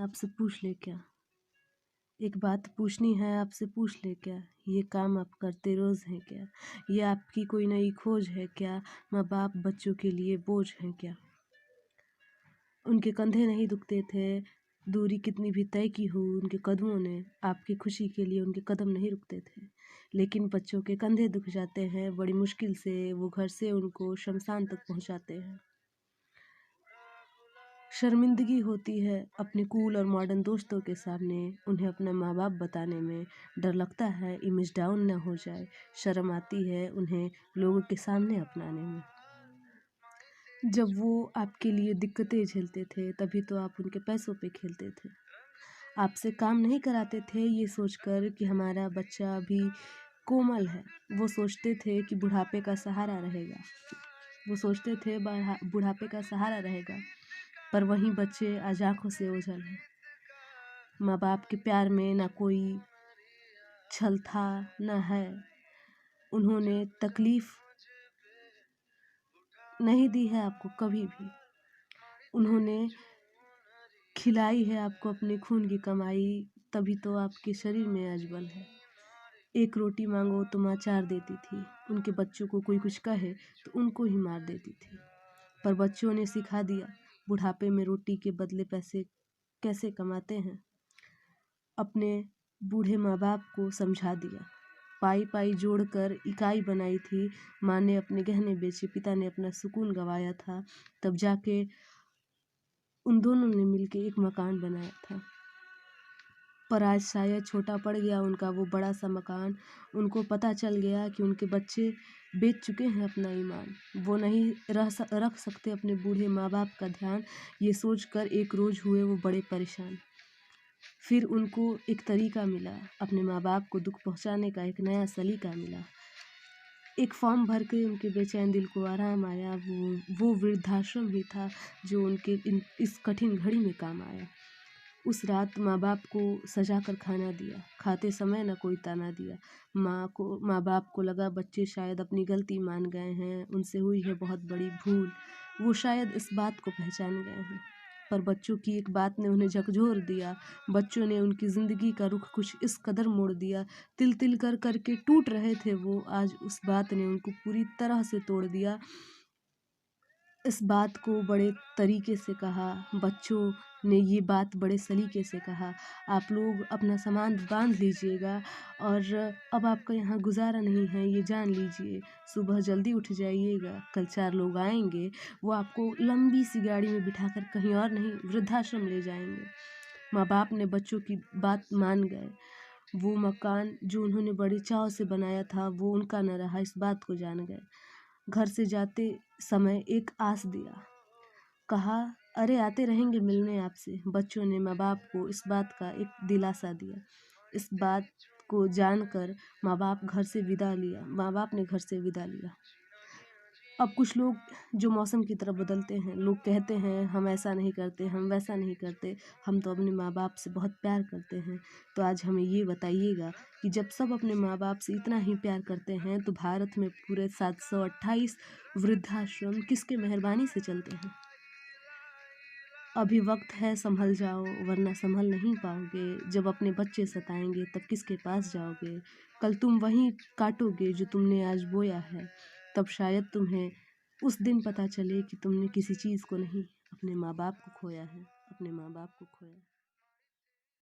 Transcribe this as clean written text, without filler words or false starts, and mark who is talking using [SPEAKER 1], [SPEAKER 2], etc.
[SPEAKER 1] आपसे पूछ ले क्या? एक बात पूछनी है आपसे पूछ ले क्या? ये काम आप करते रोज़ हैं क्या? ये आपकी कोई नई खोज है क्या? माँ बाप बच्चों के लिए बोझ हैं क्या? उनके कंधे नहीं दुखते थे, दूरी कितनी भी तय की हो उनके कदमों ने, आपकी खुशी के लिए उनके कदम नहीं रुकते थे। लेकिन बच्चों के कंधे दुख जाते हैं, बड़ी मुश्किल से वो घर से उनको शमशान तक पहुँचाते हैं। शर्मिंदगी होती है अपने कूल और मॉडर्न दोस्तों के सामने, उन्हें अपना माँ बाप बताने में डर लगता है इमेज डाउन न हो जाए, शर्म आती है उन्हें लोगों के सामने अपनाने में। जब वो आपके लिए दिक्कतें झेलते थे तभी तो आप उनके पैसों पे खेलते थे। आपसे काम नहीं कराते थे ये सोचकर कि हमारा बच्चा अभी कोमल है, वो सोचते थे कि बुढ़ापे का सहारा रहेगा, वो सोचते थे बुढ़ापे का सहारा रहेगा, पर वहीं बच्चे आज आँखों से ओझल हैं। माँ बाप के प्यार में ना कोई छल था न है, उन्होंने तकलीफ नहीं दी है आपको कभी भी, उन्होंने खिलाई है आपको अपने खून की कमाई, तभी तो आपके शरीर में आज बल है। एक रोटी मांगो तो माँ 4 देती थी, उनके बच्चों को कोई कुछ कहे तो उनको ही मार देती थी। पर बच्चों ने सिखा दिया बुढ़ापे में रोटी के बदले पैसे कैसे कमाते हैं। अपने बूढ़े माँ बाप को समझा दिया, पाई पाई जोड़कर इकाई बनाई थी, माँ ने अपने गहने बेचे, पिता ने अपना सुकून गंवाया था, तब जाके उन दोनों ने मिलके एक मकान बनाया था। पर आज शायद छोटा पड़ गया उनका वो बड़ा सा मकान, उनको पता चल गया कि उनके बच्चे बेच चुके हैं अपना ईमान, वो नहीं रख सकते अपने बूढ़े माँ बाप का ध्यान। ये सोचकर एक रोज़ हुए वो बड़े परेशान। फिर उनको एक तरीका मिला, अपने माँ बाप को दुख पहुँचाने का एक नया सलीका मिला। एक फॉर्म भर के उनके बेचैन दिल को आराम आया, वो वृद्धाश्रम ही था जो उनके इस कठिन घड़ी में काम आया। उस रात माँ बाप को सजा कर खाना दिया, खाते समय न कोई ताना दिया। माँ बाप को लगा बच्चे शायद अपनी गलती मान गए हैं, उनसे हुई है बहुत बड़ी भूल, वो शायद इस बात को पहचान गए हैं। पर बच्चों की एक बात ने उन्हें झकझोर दिया, बच्चों ने उनकी ज़िंदगी का रुख कुछ इस कदर मोड़ दिया, तिल तिल कर करके टूट रहे थे वो, आज उस बात ने उनको पूरी तरह से तोड़ दिया। इस बात को बड़े तरीके से कहा, बच्चों ने ये बात बड़े सलीके से कहा, आप लोग अपना सामान बांध लीजिएगा और अब आपका यहाँ गुजारा नहीं है ये जान लीजिए, सुबह जल्दी उठ जाइएगा, कल 4 लोग आएंगे, वो आपको लंबी सी गाड़ी में बिठाकर कहीं और नहीं वृद्धाश्रम ले जाएंगे। माँ बाप ने बच्चों की बात मान गए, वो मकान जो उन्होंने बड़े चाव से बनाया था वो उनका न रहा, इस बात को जान गए। घर से जाते समय एक आस दिया, कहा अरे आते रहेंगे मिलने आपसे। बच्चों ने माँ बाप को इस बात का एक दिलासा दिया। इस बात को जानकर माँ बाप ने घर से विदा लिया। अब कुछ लोग जो मौसम की तरह बदलते हैं, लोग कहते हैं हम ऐसा नहीं करते, हम वैसा नहीं करते, हम तो अपने माँ बाप से बहुत प्यार करते हैं। तो आज हमें ये बताइएगा कि जब सब अपने माँ बाप से इतना ही प्यार करते हैं तो भारत में पूरे 728 वृद्धाश्रम किसके मेहरबानी से चलते हैं। अभी वक्त है संभल जाओ वरना संभल नहीं पाओगे, जब अपने बच्चे सताएंगे तब किसके पास जाओगे। कल तुम वहीं काटोगे जो तुमने आज बोया है, तब शायद तुम्हें उस दिन पता चले कि तुमने किसी चीज़ को नहीं, अपने माँ बाप को खोया है, अपने माँ बाप को खोया है।